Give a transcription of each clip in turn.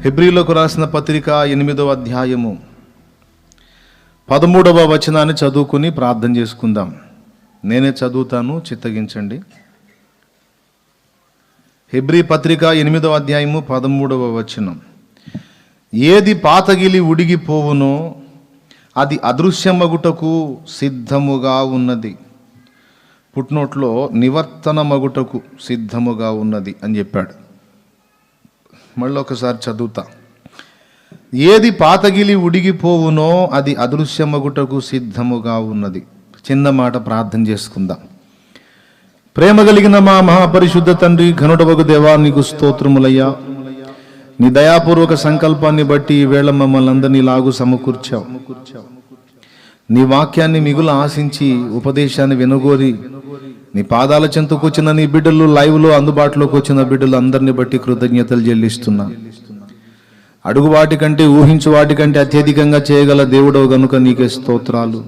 హెబ్రీలకు రాసిన పత్రిక 8వ అధ్యాయము 13వ వచనాన్ని చదువుకుని ప్రార్థన చేసుకుందాం. నేనే చదువుతాను, చిత్తగించండి. హెబ్రీ పత్రిక 8వ అధ్యాయము 13వ వచనం. ఏది పాతగిలి ఉడిగిపోవునో అది అదృశ్యమగుటకు సిద్ధముగా ఉన్నది. పుట్నోట్లో నివర్తన మగుటకు సిద్ధముగా ఉన్నది అని చెప్పాడు. మళ్ళీ ఒకసారి చదువుతా. ఏది పాతగిలి ఉడిగిపోవునో అది అదృశ్యమగుటకు సిద్ధముగా ఉన్నది. చిన్న మాట ప్రార్థన చేసుకుందాం. ప్రేమ కలిగిన మా మహాపరిశుద్ధ తండ్రి, ఘనుడవగు దేవా, నీకు స్తోత్రములయ్యా. నీ దయాపూర్వక సంకల్పాన్ని బట్టి ఈవేళ మమ్మల్ని అందరినీ లాగు సమకూర్చావు. నీ వాక్యాన్ని మిగులు ఆశించి ఉపదేశాన్ని వినగోరి నీ పాదాల చెంతకు వచ్చిన నీ బిడ్డలు, లైవ్లో అందుబాటులోకి వచ్చిన బిడ్డలు అందరిని బట్టి కృతజ్ఞతలు చెల్లిస్తున్నా. అడుగు వాటికంటే ఊహించు వాటికంటే అత్యధికంగా చేయగల దేవుడవు గనుక నీకే స్తోత్రాలు.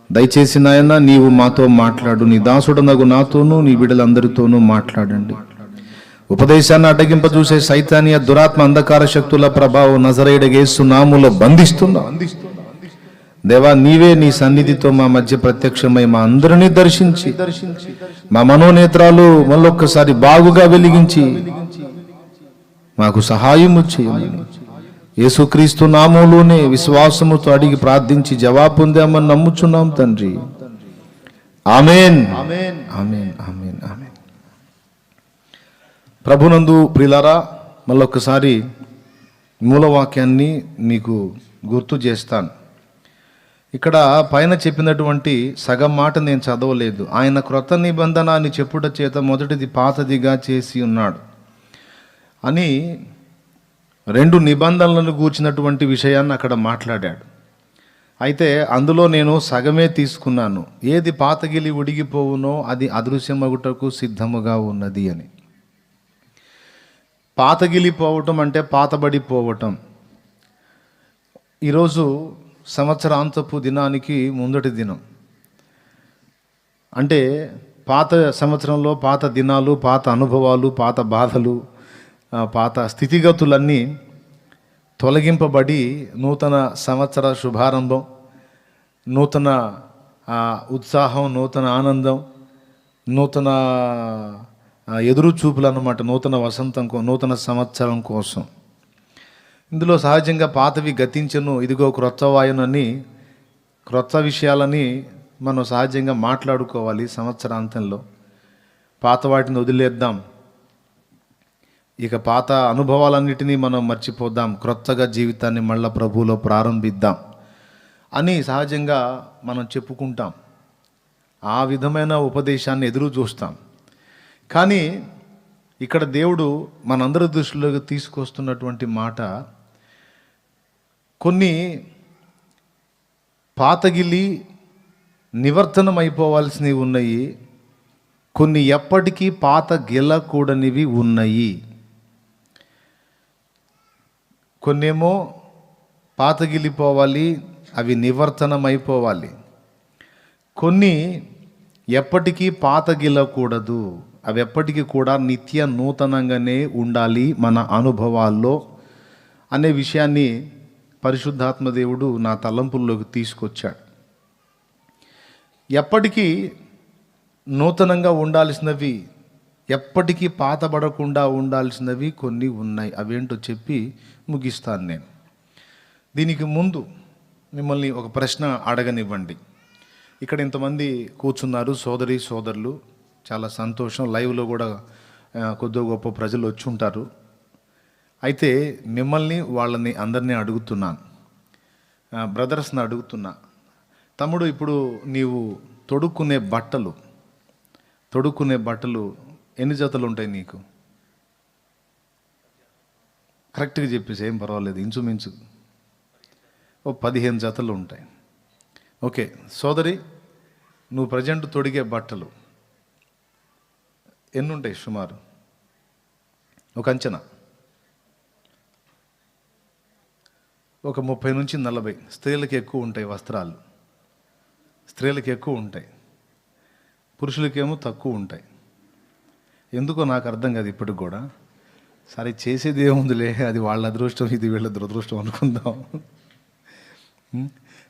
దయచేసి నాయన నీవు మాతో మాట్లాడు. నీ దాసుడనగు నాతోనూ నీ బిడ్డలందరితోనూ మాట్లాడండి. ఉపదేశాన్ని అడ్డగింప చూసే సైతానీయ దురాత్మ అంధకార శక్తుల ప్రభావం నజరేయుడైన యేసు నామములో బంధిస్తున్నా. దేవా, నీవే నీ సన్నిధితో మా మధ్య ప్రత్యక్షమై మా అందరినీ దర్శించి మా మనోనేత్రాలు మళ్ళొక్కసారి బాగుగా వెలిగించి మాకు సహాయము చేయమని యేసుక్రీస్తు నామములోనే విశ్వాసముతో అడిగి ప్రార్థించి జవాబు పొందామని నమ్ముచున్నాం తండ్రి. ఆమేన్, ఆమేన్, ఆమేన్, ఆమేన్, ఆమేన్. ప్రభునందు ప్రియులారా, మళ్ళొక్కసారి మూలవాక్యాన్ని మీకు గుర్తు చేస్తాను. ఇక్కడ పైన చెప్పినటువంటి సగం మాట నేను చదవలేదు. ఆయన క్రొత్త నిబంధన అని చెప్పుట చేత మొదటిది పాతదిగా చేసి ఉన్నాడు అని 2 నిబంధనలను గూర్చినటువంటి విషయాన్ని అక్కడ మాట్లాడాడు. అయితే అందులో నేను సగమే తీసుకున్నాను. ఏది పాతగిలి ఉడిగిపోవునో అది అదృశ్యమగుటకు సిద్ధముగా ఉన్నది అని. పాతగిలిపోవటం అంటే పాతబడిపోవటం. ఈరోజు సంవత్సరాంతపు దినానికి ముందటి దినం. అంటే పాత సంవత్సరంలో పాత దినాలు, పాత అనుభవాలు, పాత బాధలు, పాత స్థితిగతులన్నీ తొలగింపబడి నూతన సంవత్సర శుభారంభం, నూతన ఉత్సాహం, నూతన ఆనందం, నూతన ఎదురుచూపులు అన్నమాట. నూతన వసంతం, నూతన సంవత్సరం కోసం. ఇందులో సహజంగా పాతవి గతించను, ఇదిగో క్రొత్త వాయునని, క్రొత్త విషయాలని మనం సహజంగా మాట్లాడుకోవాలి. సంవత్సరాంతంలో పాత వాటిని వదిలేద్దాం, ఇక పాత అనుభవాలన్నిటినీ మనం మర్చిపోదాం, క్రొత్తగా జీవితాన్ని మళ్ళా ప్రభువులో ప్రారంభిద్దాం అని సహజంగా మనం చెప్పుకుంటాం. ఆ విధమైన ఉపదేశాన్ని ఎదురు చూస్తాం. కానీ ఇక్కడ దేవుడు మనందరి దృష్టిలోకి తీసుకొస్తున్నటువంటి మాట, కొన్ని పాతగిలి నివర్తనం అయిపోవాల్సినవి ఉన్నాయి, కొన్ని ఎప్పటికీ పాత గిలకూడనివి ఉన్నాయి. కొన్నేమో పాతగిలిపోవాలి, అవి నివర్తనం అయిపోవాలి. కొన్ని ఎప్పటికీ పాతగిలకూడదు, అవి ఎప్పటికీ కూడా నిత్య నూతనంగానే ఉండాలి మన అనుభవాల్లో అనే విషయాన్ని పరిశుద్ధాత్మ దేవుడు నా తలంపుల్లోకి తీసుకొచ్చాడు. ఎప్పటికీ నూతనంగా ఉండాల్సినవి, ఎప్పటికీ పాతబడకుండా ఉండాల్సినవి కొన్ని ఉన్నాయి. అవేంటో చెప్పి ముగిస్తాను నేను. దీనికి ముందు మిమ్మల్ని ఒక ప్రశ్న అడగనివ్వండి. ఇక్కడ ఇంతమంది కూర్చున్నారు, సోదరి సోదరులు, చాలా సంతోషం. లైవ్లో కూడా కొద్దిగా గొప్ప ప్రజలు వచ్చి ఉంటారు. అయితే మిమ్మల్ని, వాళ్ళని అందరినీ అడుగుతున్నాను, బ్రదర్స్ని అడుగుతున్నా. తమ్ముడు, ఇప్పుడు నీవు తొడుక్కునే బట్టలు ఎన్ని జతలు ఉంటాయి నీకు? కరెక్ట్గా చెప్పేసి, ఏం పర్వాలేదు, ఇంచుమించు 15 జతలు ఉంటాయి. ఓకే సోదరి, నువ్వు ప్రజెంట్ తొడిగే బట్టలు ఎన్ని ఉంటాయి సుమారు? ఒక అంచనా, ఒక 30 నుంచి 40. స్త్రీలకు ఎక్కువ ఉంటాయి వస్త్రాలు, స్త్రీలకు ఎక్కువ ఉంటాయి, పురుషులకేమో తక్కువ ఉంటాయి. ఎందుకో నాకు అర్థం కాదు ఇప్పటికి కూడా. సరే చేసేది ఏముందిలే, అది వాళ్ళ అదృష్టం, ఇది వీళ్ళ దురదృష్టం అనుకుందాం.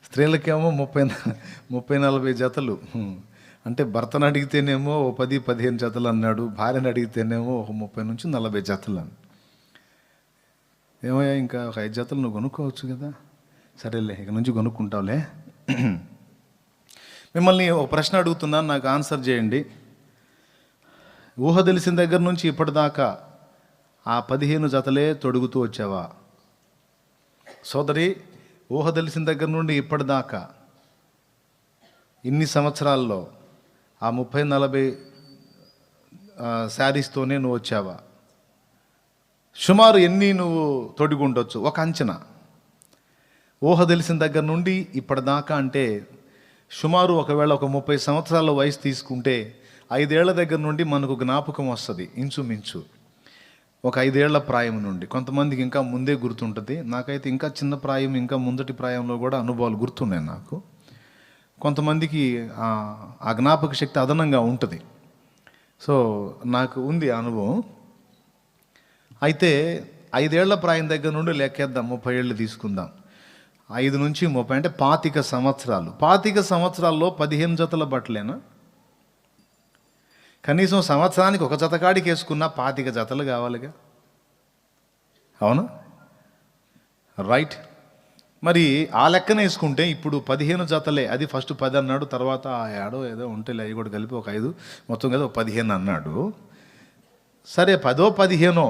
స్త్రీలకేమో 30-40 జతలు. అంటే భర్తను అడిగితేనేమో 10-15 జతలు అన్నాడు, భార్యను అడిగితేనేమో ఒక 30-40 జతలు అని. ఏమయ్యా, ఇంకా ఒక 5 జతలు నువ్వు కొనుక్కోవచ్చు కదా. సరేలే, ఇక నుంచి కొనుక్కుంటావులే. మిమ్మల్ని ఒక ప్రశ్న అడుగుతున్నాను, నాకు ఆన్సర్ చేయండి. ఊహ తెలిసిన దగ్గర నుంచి ఇప్పటిదాకా ఆ 15 జతలే తొడుగుతూ వచ్చావా? సోదరి, ఊహ తెలిసిన దగ్గర నుండి ఇప్పటిదాకా ఇన్ని సంవత్సరాల్లో ఆ 30-40 శారీస్తోనే నువ్వు వచ్చావా? సుమారు ఎన్ని నువ్వు తొడుగుండొచ్చు ఒక అంచనా? ఊహ తెలిసిన దగ్గర నుండి ఇప్పటిదాకా అంటే సుమారు ఒకవేళ ఒక 30 సంవత్సరాల వయసు తీసుకుంటే 5 ఏళ్ల దగ్గర నుండి మనకు జ్ఞాపకం వస్తుంది. ఇంచుమించు ఒక 5 ఏళ్ల ప్రాయం నుండి. కొంతమందికి ఇంకా ముందే గుర్తుంటుంది. నాకైతే ఇంకా చిన్న ప్రాయం, ఇంకా ముందటి ప్రాయంలో కూడా అనుభవాలు గుర్తున్నాయి నాకు. కొంతమందికి ఆ జ్ఞాపక శక్తి అదనంగా ఉంటుంది. సో నాకు ఉంది ఆ అనుభవం. అయితే 5 ఏళ్ల ప్రాయం దగ్గర నుండి లెక్కేద్దాం, 30 ఏళ్ళు తీసుకుందాం. 5 నుంచి 30 అంటే 25 సంవత్సరాలు. 25 సంవత్సరాల్లో 15 జతల బట్టలేనా? కనీసం సంవత్సరానికి ఒక జత కాడికి వేసుకున్నా 25 జతలు కావాలిగా, అవును? రైట్. మరి ఆ లెక్కన వేసుకుంటే ఇప్పుడు 15 జతలే. అది ఫస్ట్ 10 అన్నాడు, తర్వాత ఏడో ఏదో ఉంటే అవి కూడా కలిపి ఒక 5, మొత్తం కదా 15 అన్నాడు. సరే, 10-15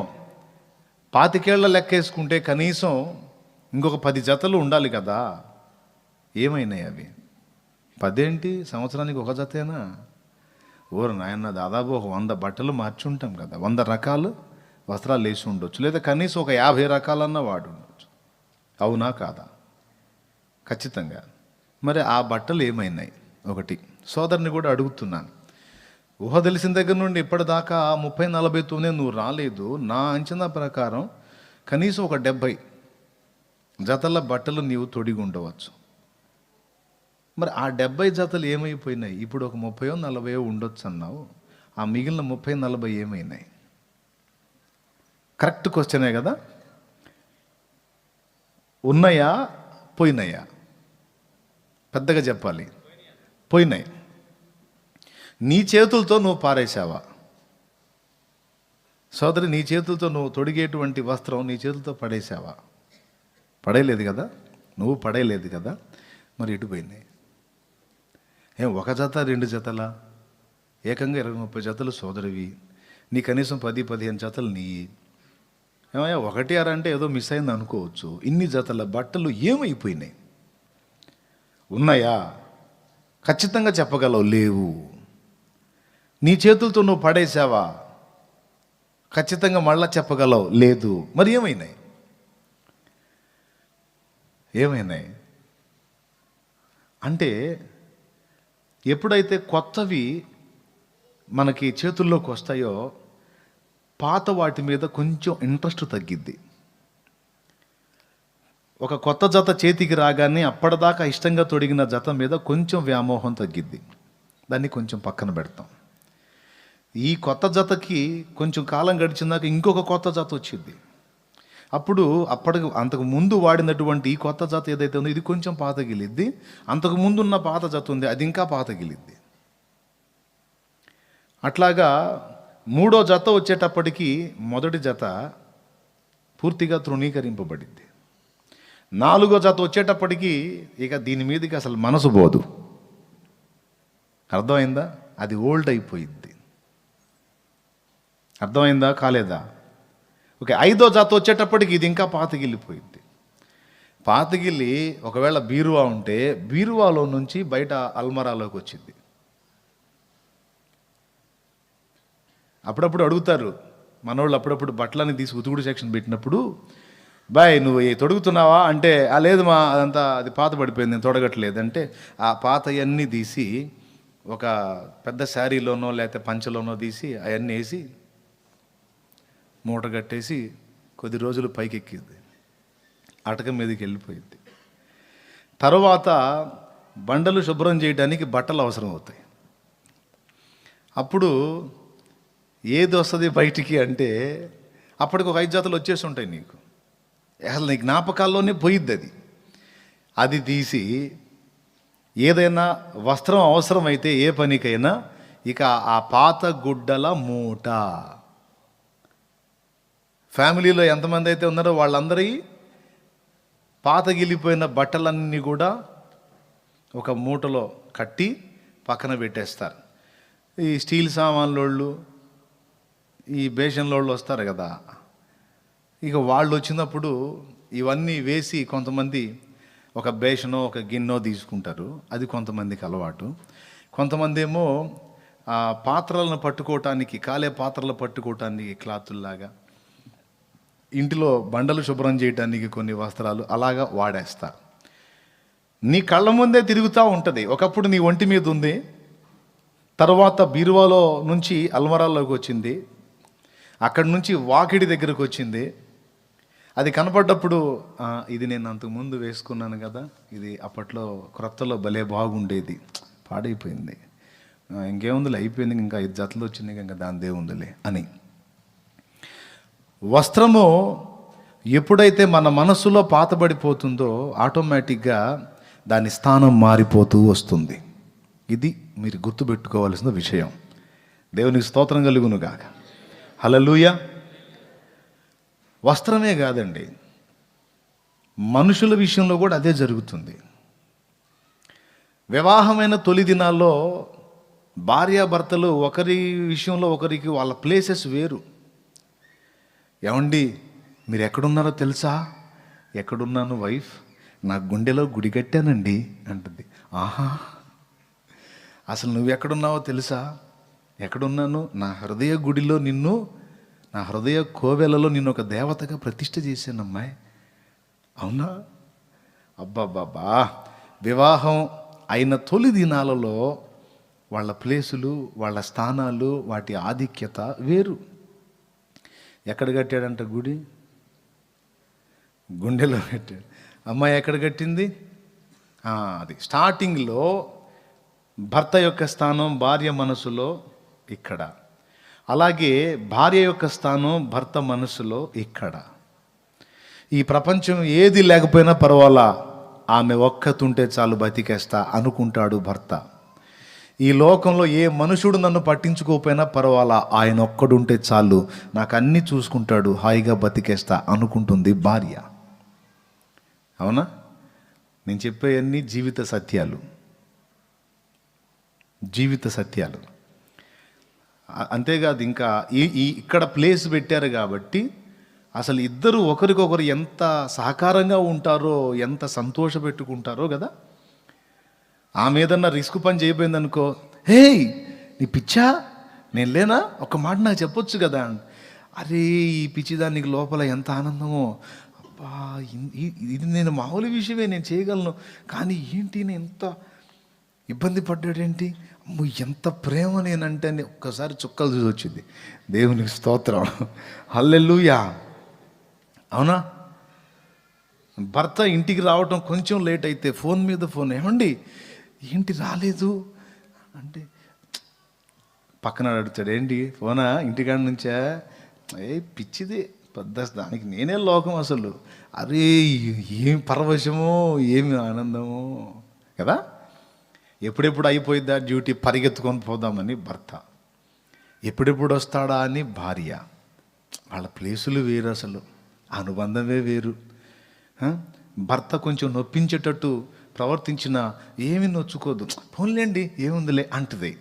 25 ఏళ్ల లెక్క వేసుకుంటే కనీసం ఇంకొక 10 జతలు ఉండాలి కదా. ఏమైనాయి అవి? 10 ఏంటి, సంవత్సరానికి ఒక జతేనా? ఓరు నాయన, దాదాపు ఒక 100 బట్టలు మార్చుంటాం కదా. 100 రకాలు వస్త్రాలు వేసి ఉండొచ్చు, లేదా కనీసం ఒక 50 రకాలన్నా వాడు ఉండొచ్చు. అవునా కాదా? ఖచ్చితంగా. మరి ఆ బట్టలు ఏమైనాయి? ఒకటి సోదరుని కూడా అడుగుతున్నాను. ఊహ తెలిసిన దగ్గర నుండి ఇప్పటిదాకా 30-40తోనే నువ్వు రాలేదు. నా అంచనా ప్రకారం కనీసం ఒక 70 జతల బట్టలు నీవు తొడిగి ఉండవచ్చు. మరి ఆ 70 జతలు ఏమైపోయినాయి? ఇప్పుడు ఒక 30-40 ఉండొచ్చు అన్నావు. ఆ మిగిలిన 30-40 ఏమైనాయి? కరెక్ట్ క్వశ్చనే కదా. ఉన్నాయా, పోయినాయా? పెద్దగా చెప్పాలి. పోయినాయి. నీ చేతులతో నువ్వు పారేశావా? సోదరి, నీ చేతులతో నువ్వు తొడిగేటువంటి వస్త్రం నీ చేతులతో పడేశావా? పడేయలేదు కదా, నువ్వు పడేయలేదు కదా. మరి ఎటు పోయినాయి? ఒక జత 2 జతలా? ఏకంగా 20-30 జతలు సోదరివి. నీ కనీసం 10-15 జతలు నీ. ఏమయ్యా, 1-6 అంటే ఏదో మిస్ అయింది అనుకోవచ్చు. ఇన్ని జతల బట్టలు ఏమైపోయినాయి? ఉన్నాయా? ఖచ్చితంగా చెప్పగలవు, లేవు. నీ చేతులతో నువ్వు పడేశావా? ఖచ్చితంగా మళ్ళా చెప్పగలవు, లేదు. మరి ఏమైనాయి? ఏమైనాయి అంటే ఎప్పుడైతే కొత్తవి మనకి చేతుల్లోకి వస్తాయో పాత వాటి మీద కొంచెం ఇంట్రెస్ట్ తగ్గిద్ది. ఒక కొత్త జత చేతికి రాగానే అప్పటిదాకా ఇష్టంగా తొడిగిన జత మీద కొంచెం వ్యామోహం తగ్గిద్ది. దాన్ని కొంచెం పక్కన పెడతాం. ఈ కొత్త జతకి కొంచెం కాలం గడిచిందాక ఇంకొక కొత్త జత వచ్చింది. అప్పుడు అంతకు ముందు వాడినటువంటి ఈ కొత్త జత ఏదైతే ఉందో ఇది కొంచెం పాతగిలిద్ది. అంతకు ముందు ఉన్న పాత జత ఉంది, అది ఇంకా పాతగిలిద్ది. అట్లాగా 3వ జత వచ్చేటప్పటికి మొదటి జత పూర్తిగా తృణీకరింపబడింది. 4వ జత వచ్చేటప్పటికి ఇక దీని మీదకి అసలు మనసు పోదు. అర్థమైందా? అది ఓల్డ్ అయిపోయింది. అర్థమైందా కాలేదా? ఓకే, 5వ జత వచ్చేటప్పటికి ఇది ఇంకా పాతగిల్లిపోయింది. పాతగిల్లి ఒకవేళ బీరువా ఉంటే బీరువాలో నుంచి బయట అల్మరాలోకి వచ్చింది. అప్పుడప్పుడు అడుగుతారు మనోళ్ళు, అప్పుడప్పుడు బట్టలని తీసి ఉతుకుడు సెక్షన్ పెట్టినప్పుడు, బాయ్ నువ్వు తొడుగుతున్నావా అంటే, లేదు మా అదంతా అది పాత పడిపోయింది, నేను తొడగట్లేదు అంటే, ఆ పాతయన్నీ తీసి ఒక పెద్ద శారీలోనో లేకపోతే పంచలోనో తీసి అవన్నీ వేసి మూట కట్టేసి కొద్ది రోజులు పైకెక్కింది, అటక మీదకి వెళ్ళిపోయింది. తర్వాత బండలు శుభ్రం చేయడానికి బట్టలు అవసరం అవుతాయి. అప్పుడు ఏది వస్తుంది బయటికి అంటే అప్పటికి ఒక 5 జతలు వచ్చేసి ఉంటాయి నీకు. అసలు నీ జ్ఞాపకాల్లోనే పోయిద్ది అది. అది తీసి ఏదైనా వస్త్రం అవసరమైతే ఏ పనికైనా ఇక ఆ పాత గుడ్డల మూట, ఫ్యామిలీలో ఎంతమంది అయితే ఉన్నారో వాళ్ళందరి పాతగిలిపోయిన బట్టలన్నీ కూడా ఒక మూటలో కట్టి పక్కన పెట్టేస్తారు. ఈ స్టీల్ సామాన్లోళ్ళు, ఈ బేషన్లోళ్ళు వస్తారు కదా, ఇక వాళ్ళు వచ్చినప్పుడు ఇవన్నీ వేసి కొంతమంది ఒక బేషనో ఒక గిన్నెో తీసుకుంటారు. అది కొంతమందికి అలవాటు. కొంతమంది ఏమో పాత్రలను పట్టుకోవటానికి, కాలే పాత్రలు పట్టుకోవటానికి క్లాతుల్లాగా, ఇంటిలో బండలు శుభ్రం చేయడానికి కొన్ని వస్త్రాలు అలాగా వాడేస్తారు. నీ కళ్ళ ముందే తిరుగుతూ ఉంటుంది. ఒకప్పుడు నీ ఒంటి మీద ఉంది, తర్వాత బీరువాలో నుంచి అల్మరాల్లోకి వచ్చింది, అక్కడి నుంచి వాకిడి దగ్గరకు వచ్చింది. అది కనపడ్డప్పుడు ఇది నేను అంతకుముందు వేసుకున్నాను కదా, ఇది అప్పట్లో క్రొత్తలో భలే బాగుండేది, పాడైపోయింది, ఇంకేముందులే అయిపోయింది, ఇంకా 5 జతలు వచ్చినాయి, ఇంకా దాని దేవుందిలే అని. వస్త్రము ఎప్పుడైతే మన మనసులో పాతబడిపోతుందో ఆటోమేటిక్గా దాని స్థానం మారిపోతూ వస్తుంది. ఇది మీరు గుర్తుపెట్టుకోవాల్సిన విషయం. దేవునికి స్తోత్రం కలుగునుగాక. హల్లెలూయా. వస్త్రమే కాదండి, మనుషుల విషయంలో కూడా అదే జరుగుతుంది. వివాహమైన తొలి దినాల్లో భార్యాభర్తలు ఒకరి విషయంలో ఒకరికి వాళ్ళ ప్లేసెస్ వేరు. ఏమండి మీరు ఎక్కడున్నారో తెలుసా? ఎక్కడున్నాను వైఫ్, నా గుండెలో గుడి కట్టానండి అంటుంది. ఆహా, అసలు నువ్వు ఎక్కడున్నావో తెలుసా? ఎక్కడున్నాను? నా హృదయ గుడిలో నిన్ను, నా హృదయ కోవెలలో నిన్ను ఒక దేవతగా ప్రతిష్ఠ చేశాను అమ్మాయి. అవునా? అబ్బాబ్బాబా, వివాహం అయిన తొలి దినాలలో వాళ్ళ ప్లేసులు, వాళ్ళ స్థానాలు, వాటి ఆధిక్యత వేరు. ఎక్కడ కట్టాడంట గుడి? గుండెలో కట్టాడు. అమ్మాయి ఎక్కడ కట్టింది? అది స్టార్టింగ్లో భర్త యొక్క స్థానం భార్య మనసులో ఇక్కడ, అలాగే భార్య యొక్క స్థానం భర్త మనసులో ఇక్కడ. ఈ ప్రపంచం ఏది లేకపోయినా పర్వాలా, ఆమె ఒక్కతుంటే చాలు బతికేస్తా అనుకుంటాడు భర్త. ఈ లోకంలో ఏ మనుషుడు నన్ను పట్టించుకోకపోయినా పర్వాలా, ఆయన ఒక్కడుంటే చాలు, నాకు అన్నీ చూసుకుంటాడు, హాయిగా బతికేస్తా అనుకుంటుంది భార్య. అవునా? నేను చెప్పేవన్నీ జీవిత సత్యాలు, జీవిత సత్యాలు. అంతేకాదు, ఇంకా ఇక్కడ ప్లేస్ పెట్టారు కాబట్టి అసలు ఇద్దరు ఒకరికొకరు ఎంత సహకారంగా ఉంటారో, ఎంత సంతోష పెట్టుకుంటారో కదా. ఆమె ఏదన్నా రిస్క్ పని చేయబోయిందనుకో, హే నీ పిచ్చా, నేను లేనా, ఒక మాట నాకు చెప్పొచ్చు కదా. అరే ఈ పిచ్చిదానికి లోపల ఎంత ఆనందమో, అబ్బా ఇది నేను మామూలు విషయమే, నేను చేయగలను, కానీ ఏంటి నేను ఎంత ఇబ్బంది పడ్డాడేంటి, అమ్మో ఎంత ప్రేమ నేనంటే ఒక్కసారి చుక్కలు చూసి వచ్చింది. దేవునికి స్తోత్రం, హల్లెలూయా. అవునా? భర్త ఇంటికి రావటం కొంచెం లేట్ అయితే ఫోన్ మీద ఫోన్, ఏమండి ఏంటి రాలేదు అంటే పక్కన అడుగుతాడు, ఏంటి ఫోనా, ఇంటికాడ నుంచా, పిచ్చిది పెద్ద, దానికి నేనే లోకం అసలు. అరే ఏం పరవశమో, ఏమి ఆనందమో కదా. ఎప్పుడెప్పుడు అయిపోయిద్దా డ్యూటీ, పరిగెత్తుకొని పోదామని భర్త, ఎప్పుడెప్పుడు వస్తాడా అని భార్య. వాళ్ళ ప్లేసులు వేరు, అసలు అనుబంధమే వేరు. భర్త కొంచెం నొప్పించేటట్టు ప్రవర్తించిన ఏమి నొచ్చుకోదు, పోన్లేండి ఏముందిలే అంటది.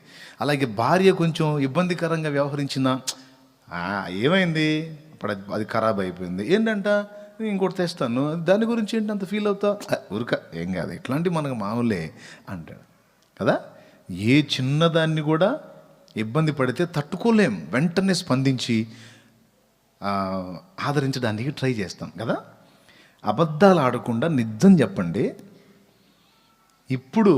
అలాగే భార్య కొంచెం ఇబ్బందికరంగా వ్యవహరించిన, ఏమైంది ఇప్పుడు అది ఖరాబ్ అయిపోయింది, ఏంటంట ఇంకోటి తెస్తాను, దాని గురించి ఏంటి అంత ఫీల్ అవుతా, ఊరిక ఏం కాదు, ఇట్లాంటివి మనకు మామూలే అంటాడు కదా. ఏ చిన్నదాన్ని కూడా ఇబ్బంది పడితే తట్టుకోలేం, వెంటనే స్పందించి ఆదరించడానికి ట్రై చేస్తాం కదా. అబద్ధాలు ఆడకుండా నిజం చెప్పండి. ఇప్పుడు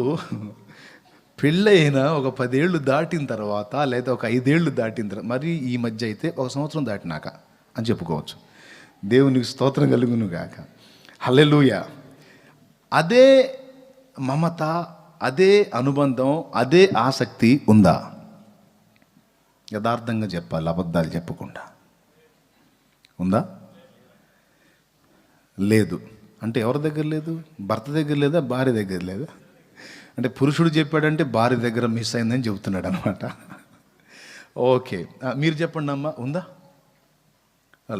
పెళ్ళైన ఒక 10 ఏళ్ళు దాటిన తర్వాత, లేదా ఒక 5 ఏళ్ళు దాటిన తర్వాత, మరి ఈ మధ్య అయితే 1 సంవత్సరం దాటినాక అని చెప్పుకోవచ్చు. దేవునికి స్తోత్రం కలుగును గాక. హల్లెలూయా. అదే మమత, అదే అనుబంధం, అదే ఆసక్తి ఉందా? యథార్థంగా చెప్పాలి, అబద్ధాలు చెప్పకుండా ఉందా? లేదు. అంటే ఎవరి దగ్గర లేదు? భర్త దగ్గర లేదా, భార్య దగ్గర లేదా? అంటే పురుషుడు చెప్పాడంటే భార్య దగ్గర మిస్ అయిందని చెబుతున్నాడు అనమాట. ఓకే, మీరు చెప్పండి అమ్మా, ఉందా?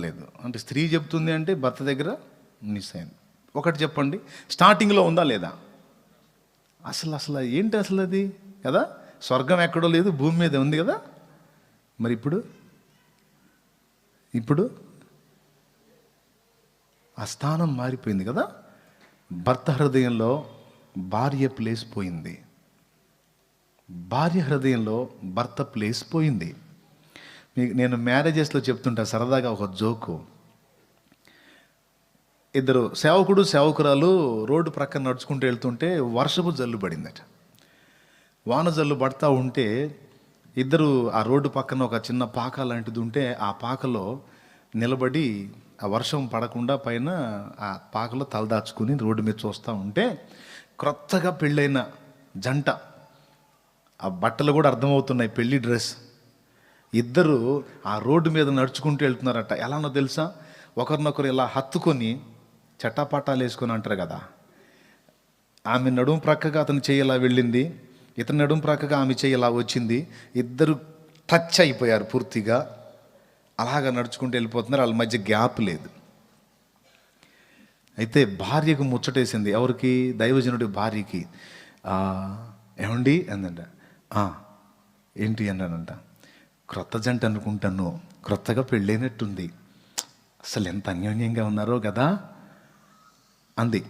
లేదు. అంటే స్త్రీ చెప్తుంది అంటే భర్త దగ్గర మిస్ అయింది. ఒకటి చెప్పండి, స్టార్టింగ్లో ఉందా లేదా? అసలు ఏంటి అసలు అది కదా? స్వర్గం ఎక్కడో లేదు, భూమి మీద ఉంది కదా. మరి ఇప్పుడు ఆ స్థానం మారిపోయింది కదా. భర్త హృదయంలో భార్య ప్లేస్ పోయింది, భార్య హృదయంలో భర్త ప్లేస్ పోయింది. నేను మ్యారేజెస్లో చెప్తుంటా సరదాగా ఒక జోకు. ఇద్దరు సేవకుడు సేవకురాలు రోడ్డు ప్రక్కన నడుచుకుంటూ వెళ్తుంటే వర్షపు జల్లు పడిందట. వాన జల్లు పడతా ఉంటే ఇద్దరు ఆ రోడ్డు పక్కన ఒక చిన్న పాక లాంటిది ఉంటే ఆ పాకలో నిలబడి ఆ వర్షం పడకుండా పైన ఆ పాకలో తలదాచుకుని రోడ్డు మీద చూస్తూ ఉంటే క్రొత్తగా పెళ్ళైన జంట, ఆ బట్టలు కూడా అర్థమవుతున్నాయి, పెళ్లి డ్రెస్. ఇద్దరు ఆ రోడ్డు మీద నడుచుకుంటూ వెళ్తున్నారట. ఎలానో తెలుసా? ఒకరినొకరు ఇలా హత్తుకొని చట్టాపట్టాలు వేసుకొని అంటారు కదా. ఆమె నడుము ప్రక్కగా అతను చెయ్యలా వెళ్ళింది, ఇతని నడుము ప్రక్కగా ఆమె చెయ్యలా వచ్చింది. ఇద్దరు టచ్ అయిపోయారు పూర్తిగా. అలాగా నడుచుకుంటూ వెళ్ళిపోతున్నారు, వాళ్ళ మధ్య గ్యాప్ లేదు. అయితే భార్యకు ముచ్చటేసింది. ఎవరికి? దైవజనుడి భార్యకి. ఏమండి అందంట. ఏంటి అన్నానంట. క్రొత్త జంట అనుకుంటాను, క్రొత్తగా పెళ్ళైనట్టుంది, అసలు ఎంత అన్యోన్యంగా ఉన్నారో కదా అంది.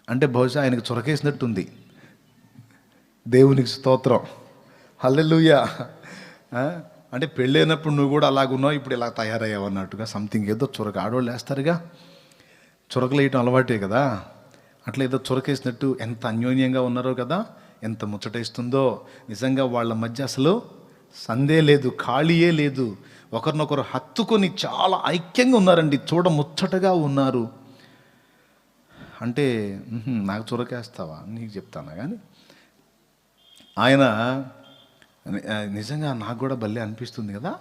అంటే బహుశా ఆయనకు చొరకేసినట్టుంది. దేవునికి స్తోత్రం, హల్లెలూయా. అంటే పెళ్ళైనప్పుడు నువ్వు కూడా అలాగున్నావు, ఇప్పుడు ఇలా తయారయ్యావు అన్నట్టుగా సంథింగ్ ఏదో చొరక. ఆడవాళ్ళు వేస్తారుగా, చొరకలు వేయటం అలవాటే కదా. అట్లా ఏదో చొరకేసినట్టు ఎంత అన్యోన్యంగా ఉన్నారో కదా, ఎంత ముచ్చటేస్తుందో. నిజంగా వాళ్ళ మధ్య అసలు సందే లేదు, ఖాళీయే లేదు. ఒకరినొకరు హత్తుకొని చాలా ఐక్యంగా ఉన్నారండి, చూడ ముచ్చటగా ఉన్నారు. అంటే నాకు చొరకేస్తావా, నీకు చెప్తానా కానీ ఆయన నిజంగా నాకు కూడా భలే అనిపిస్తుంది కదా.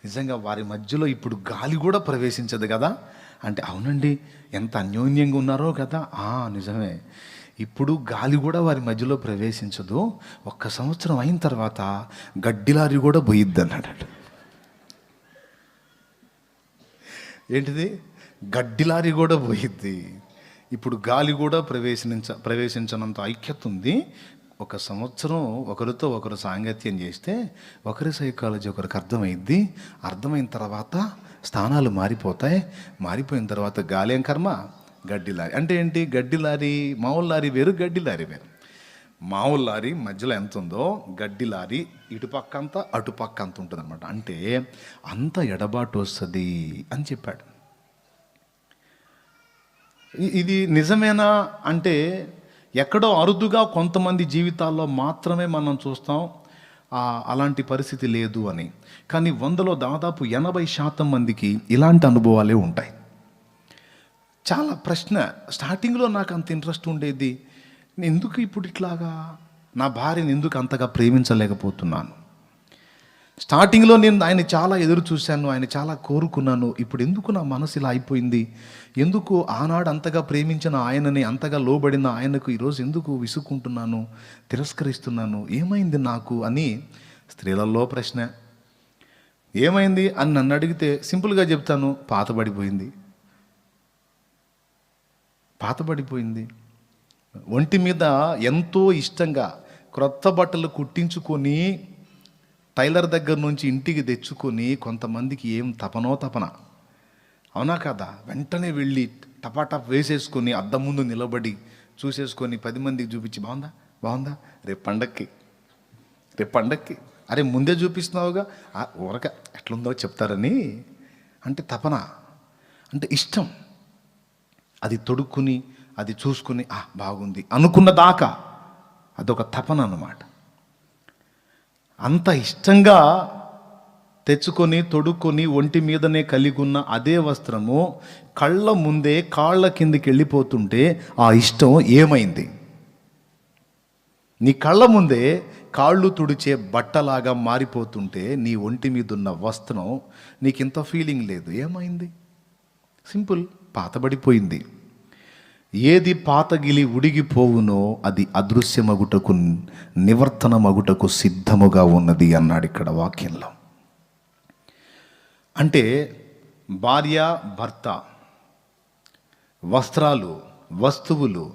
నిజంగా వారి మధ్యలో ఇప్పుడు గాలి కూడా ప్రవేశించదు కదా. అంటే అవునండి, ఎంత అన్యోన్యంగా ఉన్నారో కదా. నిజమే, ఇప్పుడు గాలి కూడా వారి మధ్యలో ప్రవేశించదు. 1 సంవత్సరం అయిన తర్వాత గడ్డిలారి కూడా పోయిద్ది అన్నాడు. ఏంటిది? గడ్డిలారి కూడా పోయిద్ది. ఇప్పుడు గాలి కూడా ప్రవేశించనంత ఐక్యత ఉంది. 1 సంవత్సరం ఒకరితో ఒకరు సాంగత్యం చేస్తే ఒకరి సైకాలజీ ఒకరికి అర్థమైద్ది. అర్థమైన తర్వాత స్థానాలు మారిపోతాయి. మారిపోయిన తర్వాత గాలి ఏం కర్మ, గడ్డి లారీ. అంటే ఏంటి? గడ్డి లారీ మామూలు లారీ వేరు, గడ్డి లారీ వేరు. మామూలు లారీ మధ్యలో ఎంత ఉందో, గడ్డి లారీ ఇటుపక్క అంతా అటుపక్క అంత ఉంటుంది అనమాట. అంటే అంత ఎడబాటు వస్తుంది అని చెప్పాడు. ఇది నిజమేనా అంటే ఎక్కడో అరుదుగా కొంతమంది జీవితాల్లో మాత్రమే మనం చూస్తాం అలాంటి పరిస్థితి లేదు అని. కానీ 100లో దాదాపు 80% మందికి ఇలాంటి అనుభవాలే ఉంటాయి. చాలా ప్రశ్న, స్టార్టింగ్లో నాకు అంత ఇంట్రెస్ట్ ఉండేది, నేను ఎందుకు ఇప్పుడు ఇట్లాగా నా భార్యను ఎందుకు అంతగా ప్రేమించలేకపోతున్నాను. స్టార్టింగ్లో నేను ఆయన చాలా ఎదురు చూశాను, ఆయన చాలా కోరుకున్నాను. ఇప్పుడు ఎందుకు నా మనసు ఇలా అయిపోయింది, ఎందుకు ఆనాడు అంతగా ప్రేమించిన ఆయనని, అంతగా లోబడిన ఆయనకు ఈరోజు ఎందుకు విసుక్కుంటున్నాను, తిరస్కరిస్తున్నాను, ఏమైంది నాకు అని స్త్రీలలో ప్రశ్న. ఏమైంది అని నన్ను అడిగితే సింపుల్గా చెప్తాను, పాతబడిపోయింది. ఒంటి మీద ఎంతో ఇష్టంగా క్రొత్త బట్టలు కుట్టించుకొని టైలర్ దగ్గర నుంచి ఇంటికి తెచ్చుకొని, కొంతమందికి ఏం తపన అవునా కదా, వెంటనే వెళ్ళి టపాటప్ వేసేసుకొని అద్దం ముందు నిలబడి చూసేసుకొని 10 మందికి చూపించి బాగుందా రేపు పండక్కి అరే ముందే చూపిస్తున్నావుగా, ఊరక ఎట్లుందో చెప్తారని. అంటే తపన, అంటే ఇష్టం. అది తొడుక్కుని అది చూసుకుని బాగుంది అనుకున్న దాకా అదొక తపన అన్నమాట. అంత ఇష్టంగా తెచ్చుకొని తొడుక్కొని ఒంటి మీదనే కలిగి ఉన్న అదే వస్త్రము కళ్ళ ముందే కాళ్ళ కిందికి వెళ్ళిపోతుంటే ఆ ఇష్టం ఏమైంది? నీ కళ్ళ ముందే కాళ్ళు తుడిచే బట్టలాగా మారిపోతుంటే నీ ఒంటి మీద ఉన్న వస్త్రం నీకింత ఫీలింగ్ లేదు. ఏమైంది? సింపుల్, పాతబడిపోయింది. ఏది పాతగిలి ఉడిగిపోవునో అది అదృశ్యమగుటకు నివర్తనమగుటకు సిద్ధముగా ఉన్నది అన్నాడు ఇక్కడ వాక్యంలో. అంటే భార్య, భర్త, వస్త్రాలు, వస్తువులు,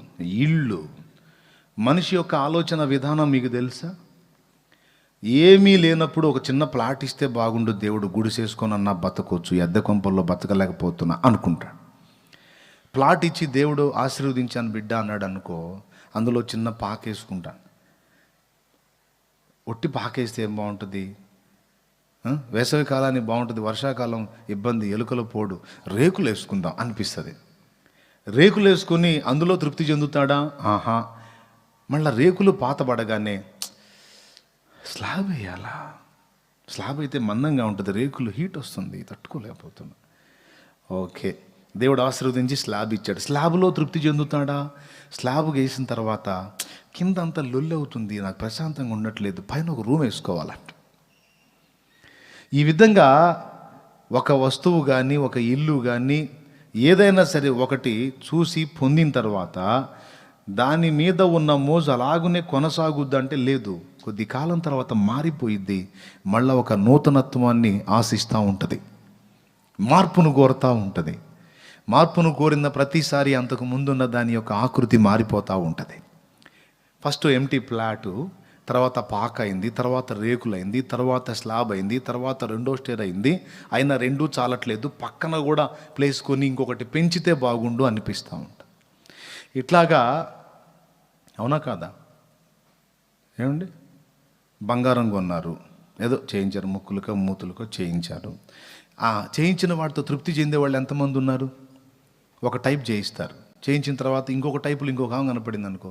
ఇళ్ళు, మనిషి యొక్క ఆలోచన విధానం మీకు తెలుసా? ఏమీ లేనప్పుడు ఒక చిన్న ప్లాట్ ఇస్తే బాగుండు, దేవుడు గుడిసేసుకొనన్నా బతకొచ్చు, ఎద్దె కొంపల్లో బతకలేకపోతున్నా అనుకుంటాడు. ప్లాట్ ఇచ్చి దేవుడు ఆశీర్వదించాను బిడ్డ అన్నాడు అనుకో, అందులో చిన్న పాకేసుకుంటాను. ఒట్టి పాకేస్తే ఏం బాగుంటుంది? వేసవి కాలానికి బాగుంటుంది, వర్షాకాలం ఇబ్బంది, ఎలుకల పోడు, రేకులు వేసుకుందాం అనిపిస్తుంది. రేకులు వేసుకొని అందులో తృప్తి చెందుతాడా? ఆహా. మళ్ళీ రేకులు పాతబడగానే స్లాబ్ వేయాలా, స్లాబ్ అయితే మందంగా ఉంటుంది, రేకులు హీట్ వస్తుంది, తట్టుకోలేకపోతున్నా. ఓకే, దేవుడు ఆశీర్వదించి స్లాబ్ ఇచ్చాడు. స్లాబ్లో తృప్తి చెందుతాడా? స్లాబ్ వేసిన తర్వాత కింద అంతా లొల్లి అవుతుంది, నాకు ప్రశాంతంగా ఉండట్లేదు, పైన ఒక రూమ్ వేసుకోవాలంట. ఈ విధంగా ఒక వస్తువు కానీ, ఒక ఇల్లు కానీ, ఏదైనా సరే ఒకటి చూసి పొందిన తర్వాత దాని మీద ఉన్న మోజు అలాగునే కొనసాగుద్ది అంటే లేదు. కొద్ది కాలం తర్వాత మారిపోయిద్ది, మళ్ళీ ఒక నూతనత్వాన్ని ఆశిస్తూ ఉంటుంది, మార్పును కోరుతూ ఉంటుంది. మార్పును కోరిన ప్రతిసారి అంతకు ముందున్న దాని యొక్క ఆకృతి మారిపోతూ ఉంటుంది. ఫస్ట్ ఎంటీ ప్లాటు, తర్వాత పాక అయింది, తర్వాత రేకులైంది, తర్వాత స్లాబ్ అయింది, తర్వాత రెండో స్టేర్ అయింది. అయినా రెండూ చాలట్లేదు, పక్కన కూడా ప్లేస్ కొని ఇంకొకటి పెంచితే బాగుండు అనిపిస్తూ ఉంటుంది. ఇట్లాగా అవునా కాదా? ఏమండి, బంగారం కొన్నారు, ఏదో చేయించారు, ముక్కులకో మూతులకో చేయించారు. చేయించిన వాటితో తృప్తి చెందే వాళ్ళు ఎంతమంది ఉన్నారు? ఒక టైప్ చేయిస్తారు, చేయించిన తర్వాత ఇంకొక టైపులు ఇంకొక కనపడింది అనుకో,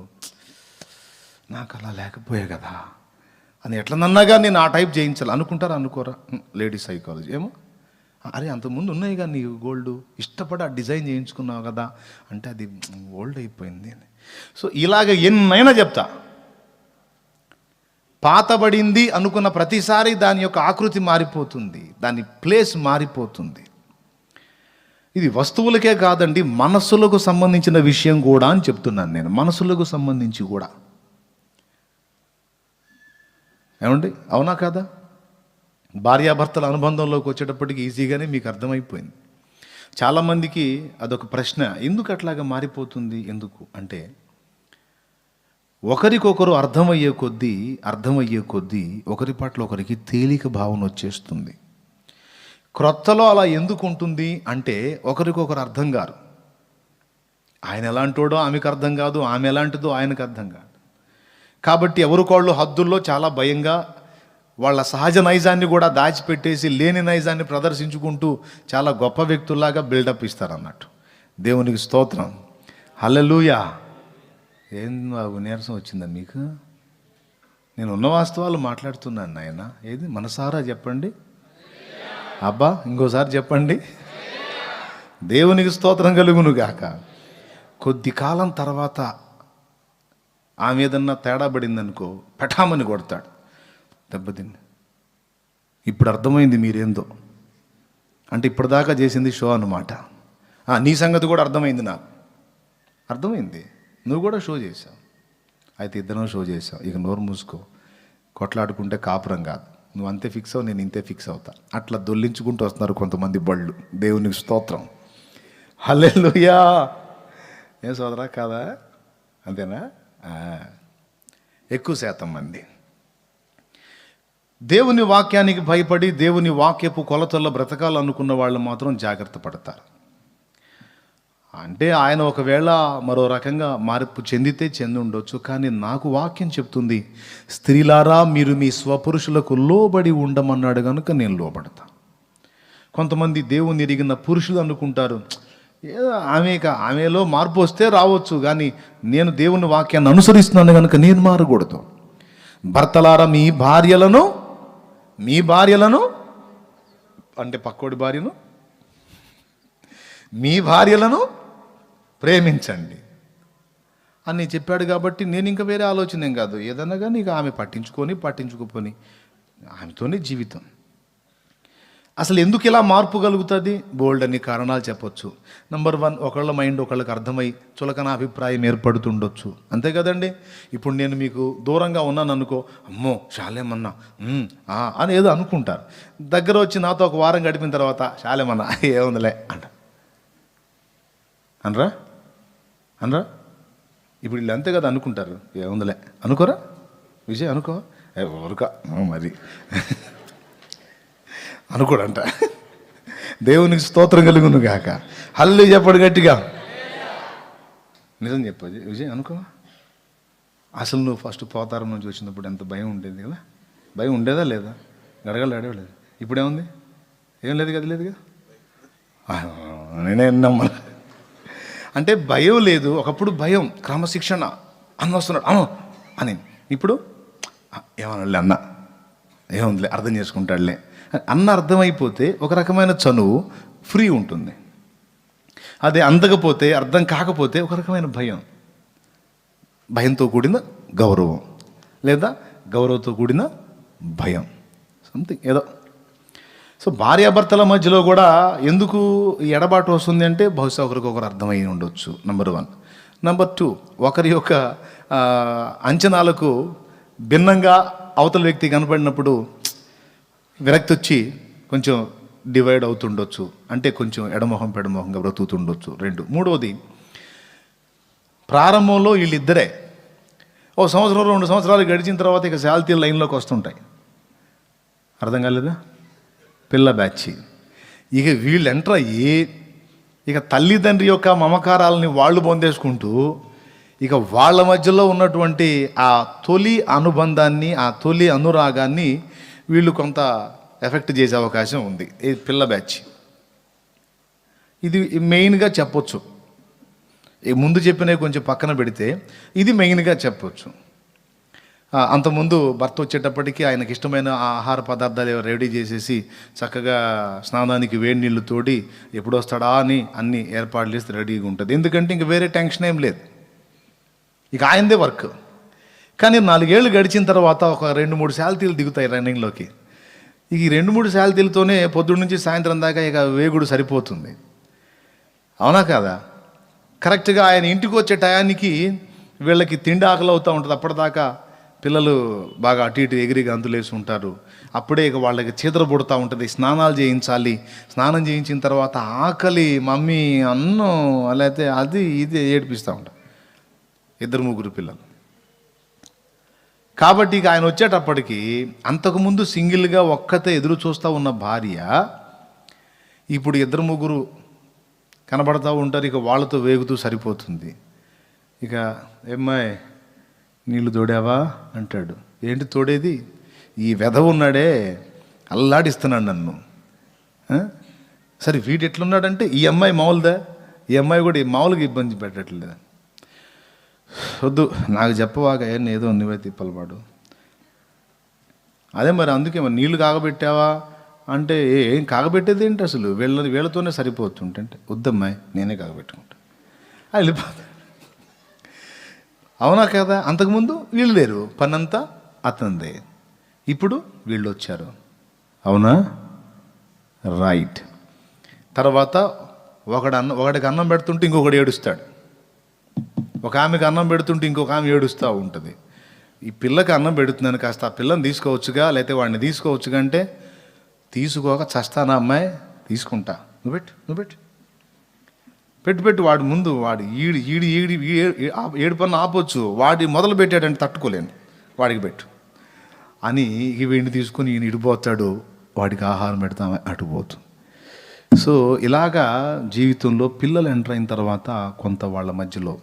నాకు అలా లేకపోయా కదా అని ఎట్లనన్నాగా నేను ఆ టైప్ చేయించాలి అనుకుంటారా? అనుకోరా? లేడీస్ సైకాలజీ ఏమో, అరే అంతకుముందు ఉన్నాయి కానీ నీకు గోల్డ్ ఇష్టపడి ఆ డిజైన్ చేయించుకున్నావు కదా అంటే అది ఓల్డ్ అయిపోయింది అని. సో ఇలాగ ఎన్నైనా చెప్తా, పాతబడింది అనుకున్న ప్రతిసారి దాని యొక్క ఆకృతి మారిపోతుంది, దాని ప్లేస్ మారిపోతుంది. ఇది వస్తువులకే కాదండి, మనస్సులకు సంబంధించిన విషయం కూడా అని చెప్తున్నాను నేను. మనస్సులకు సంబంధించి కూడా, ఏమండి, అవునా కాదా? భార్యాభర్తల అనుబంధంలోకి వచ్చేటప్పటికి ఈజీగానే మీకు అర్థమైపోయింది. చాలామందికి అదొక ప్రశ్న, ఎందుకు అట్లాగా మారిపోతుంది? ఎందుకు అంటే ఒకరికొకరు అర్థమయ్యే కొద్దీ ఒకరి పట్ల ఒకరికి తేలిక భావన వచ్చేస్తుంది. క్రొత్తలో అలా ఎందుకు ఉంటుంది అంటే ఒకరికొకరు అర్థం కారు. ఆయన ఎలాంటోడో ఆమెకు అర్థం కాదు, ఆమె ఎలాంటిదో ఆయనకు అర్థం కాదు. కాబట్టి ఎవరికోళ్ళు హద్దుల్లో చాలా భయంగా వాళ్ళ సహజ నైజాన్ని కూడా దాచిపెట్టేసి లేని నైజాన్ని ప్రదర్శించుకుంటూ చాలా గొప్ప వ్యక్తుల్లాగా బిల్డప్ ఇస్తారన్నట్టు. దేవునికి స్తోత్రం, హల్లెలూయా. ఏం బాబు నీరసం వచ్చిందా మీకు? నేను ఉన్న వాస్తవాలు మాట్లాడుతున్నాను నాయన. ఏది మనసారా చెప్పండి, అబ్బా ఇంకోసారి చెప్పండి, దేవునికి స్తోత్రం కలుగును గాక. కొద్ది కాలం తర్వాత ఆమె ఏదన్నా తేడా పడిందనుకో పఠామని కొడతాడు, దెబ్బతింది. ఇప్పుడు అర్థమైంది మీరేందో అంటే ఇప్పటిదాకా చేసింది షో అన్నమాట. నీ సంగతి కూడా అర్థమైంది, నాకు అర్థమైంది, నువ్వు కూడా షో చేసావు. అయితే ఇద్దరం షో చేసావు, ఇక నోరు మూసుకో. కొట్లాడుకుంటే కాపురం కాదు, నువ్వు అంతే ఫిక్స్ అవు, నేను ఇంతే ఫిక్స్ అవుతా. అట్లా దొల్లించుకుంటూ వస్తున్నారు కొంతమంది బళ్ళు. దేవునికి స్తోత్రం, హల్లెలూయా. ఏం సోదరా కాదా? అంతేనా? ఎక్కువ శాతం మంది దేవుని వాక్యానికి భయపడి దేవుని వాక్యపు కొలతల్లో బ్రతకాలనుకున్న వాళ్ళు మాత్రం జాగ్రత్త పడతారు. అంటే ఆయన ఒకవేళ మరో రకంగా మార్పు చెందితే చెంది ఉండొచ్చు, కానీ నాకు వాక్యం చెప్తుంది, స్త్రీలారా మీరు మీ స్వపురుషులకు లోబడి ఉండమన్నాడు కనుక నేను లోబడతా. కొంతమంది దేవుని ఎరిగిన పురుషులు అనుకుంటారు, ఏదో ఆమెలో మార్పు వస్తే రావచ్చు, కానీ నేను దేవుని వాక్యాన్ని అనుసరిస్తున్నాను కనుక నేను మారకూడదు. భర్తలారా మీ భార్యలను అంటే పక్కోడి భార్యను, మీ భార్యలను ప్రేమించండి అని చెప్పాడు కాబట్టి నేను ఇంకా వేరే ఆలోచన ఏం కాదు, ఏదన్నా కానీ ఇక ఆమె పట్టించుకోపోని ఆమెతోనే జీవితం. అసలు ఎందుకు ఇలా మార్పు కలుగుతుంది? బోల్డ్ అన్ని కారణాలు చెప్పొచ్చు. నంబర్ 1, ఒకళ్ళ మైండ్ ఒకళ్ళకి అర్థమై చులకన అభిప్రాయం ఏర్పడుతుండొచ్చు, అంతే కదండి. ఇప్పుడు నేను మీకు దూరంగా ఉన్నాను అనుకో, అమ్మో శాలేమన్నా అని ఏదో అనుకుంటారు. దగ్గర వచ్చి నాతో ఒక వారం గడిపిన తర్వాత శాలేమన్నా ఏముందిలే అనరా ఇప్పుడు వీళ్ళు అంతే కదా అనుకుంటారు, ఏముందిలే అనుకోరా విజయ్, అనుకో ఊరుక మరి అనుకోడంట. దేవునికి స్తోత్రం కలుగును గాక. హల్లు చెప్పడు గట్టిగా. నిజం చెప్పు విజయ్, అనుకో. అసలు నువ్వు ఫస్ట్ పోతారం నుంచి వచ్చినప్పుడు ఎంత భయం ఉండేది కదా, భయం ఉండేదా లేదా? గడగలు అడవలేదు. ఇప్పుడేముంది? ఏం లేదు కదా, లేదుగా. నేనే నమ్మ అంటే భయం లేదు. ఒకప్పుడు భయం, క్రమశిక్షణ, అన్న వస్తున్నాడు అని. ఇప్పుడు ఏమనలే అన్న, ఏముందిలే అర్థం చేసుకుంటాడులే అన్న అర్థమైపోతే ఒక రకమైన చనువు, ఫ్రీ ఉంటుంది. అదే అందకపోతే, అర్థం కాకపోతే ఒక రకమైన భయంతో కూడిన గౌరవం, లేదా గౌరవంతో కూడిన భయం, సంథింగ్ ఏదో. సో భార్యాభర్తల మధ్యలో కూడా ఎందుకు ఎడబాటు వస్తుంది అంటే బహుశా ఒకరికొకరు అర్థమై ఉండొచ్చు, నంబర్ 1. నంబర్ 2, ఒకరి యొక్క అంచనాలకు భిన్నంగా అవతల వ్యక్తి కనపడినప్పుడు విరక్తి వచ్చి కొంచెం డివైడ్ అవుతుండొచ్చు, అంటే కొంచెం ఎడమొహం పెడమొహంగా బ్రతుకుతుండొచ్చు. 2. 3వది, ప్రారంభంలో వీళ్ళిద్దరే 1 సంవత్సరం 2 సంవత్సరాలు గడిచిన తర్వాత ఇక శాల్తీలు లైన్లోకి వస్తుంటాయి. అర్థం కాలేదా? పిల్ల బ్యాచ్. ఇక వీళ్ళు ఎంటర్ అయ్యి ఇక తల్లిదండ్రి యొక్క మమకారాలని వాళ్ళు పొందేసుకుంటూ ఇక వాళ్ళ మధ్యలో ఉన్నటువంటి ఆ తొలి అనుబంధాన్ని, ఆ తొలి అనురాగాన్ని వీళ్ళు కొంత ఎఫెక్ట్ చేసే అవకాశం ఉంది. ఈ పిల్ల బ్యాచ్ ఇది మెయిన్గా చెప్పొచ్చు. ఈ ముందు చెప్పినవి కొంచెం పక్కన పెడితే ఇది మెయిన్గా చెప్పొచ్చు. అంతకుముందు భర్త వచ్చేటప్పటికి ఆయనకి ఇష్టమైన ఆహార పదార్థాలు రెడీ చేసేసి చక్కగా స్నానానికి వేడి నీళ్లు తోడి ఎప్పుడు వస్తాడా అని అన్ని ఏర్పాట్లు చేస్తే రెడీగా ఉంటుంది. ఎందుకంటే ఇంక వేరే టెన్షన్ ఏం లేదు, ఇక ఆయనదే వర్క్. కానీ 4 ఏళ్ళు గడిచిన తర్వాత ఒక 2-3 శాలరీలు దిగుతాయి రన్నింగ్లోకి. ఈ 2-3 శాలరీలతోనే పొద్దున్న నుంచి సాయంత్రం దాకా ఇక వేగుడు సరిపోతుంది, అవునా కాదా? కరెక్ట్గా ఆయన ఇంటికి వచ్చే టయానికి వీళ్ళకి తిండి ఆకలి అవుతూ ఉంటుంది. అప్పటిదాకా పిల్లలు బాగా అటు ఇటు ఎగిరి గంతులేసి ఉంటారు. అప్పుడే ఇక వాళ్ళకి చీదర పుడుతూ ఉంటుంది, స్నానాలు చేయించాలి. స్నానం చేయించిన తర్వాత ఆకలి, మమ్మీ అన్నం, లేకపోతే అది ఇది ఏడిపిస్తూ ఉంటారు 2-3 పిల్లలు. కాబట్టి ఇక ఆయన వచ్చేటప్పటికి అంతకుముందు సింగిల్గా ఒక్కతే ఎదురు చూస్తూ ఉన్న భార్య ఇప్పుడు 2-3 కనబడతా ఉంటారు. ఇక వాళ్ళతో వేగుతూ సరిపోతుంది. ఇక ఏమ్మాయి నీళ్ళు తోడావా అంటాడు. ఏంటి తోడేది? ఈ వెధవ ఉన్నాడే అల్లాడిస్తున్నాడు నన్ను. సరే వీడు ఎట్లున్నాడంటే ఈ అమ్మాయి మామూలుదా? ఈ అమ్మాయి కూడా మామూలుగా ఇబ్బంది పెట్టట్లేదు. వద్దు నాకు చెప్పవాక ఏదో నువ్వే తిప్పలవాడు. అదే మరి అందుకే మరి నీళ్ళు కాగబెట్టావా అంటే ఏం కాగబెట్టేది ఏంటి అసలు? వీళ్ళతోనే సరిపోతుంటే వద్దమ్మాయి నేనే కాగబెట్టుకుంటా వెళ్ళిపోతా. అవునా కదా? అంతకుముందు వీళ్ళు లేరు, పనంతా అతనిదే. ఇప్పుడు వీళ్ళు వచ్చారు, అవునా? రైట్. తర్వాత ఒకడికి అన్నం పెడుతుంటే ఇంకొకటి ఏడుస్తాడు. ఒక ఆమెకి అన్నం పెడుతుంటే ఇంకొక ఆమె ఏడుస్తూ ఉంటుంది. ఈ పిల్లకి అన్నం పెడుతున్నాను, కాస్త ఆ పిల్లని తీసుకోవచ్చుగా, లేకపోతే వాడిని తీసుకోవచ్చుగా అంటే తీసుకోక చస్తానా అమ్మాయి, తీసుకుంటా, నువ్వు పెట్టు వాడి ముందు వాడు ఏడు పన్ను ఆపొచ్చు, వాడి మొదలు పెట్టాడంటే తట్టుకోలేను, వాడికి పెట్టు అని ఇక వీడిని తీసుకుని ఈయన ఇడిపోతాడు, వాడికి ఆహారం పెడతాం అటుపోతుంది. సో ఇలాగా జీవితంలో పిల్లలు ఎంటర్ అయిన తర్వాత కొంత వాళ్ళ మధ్యలో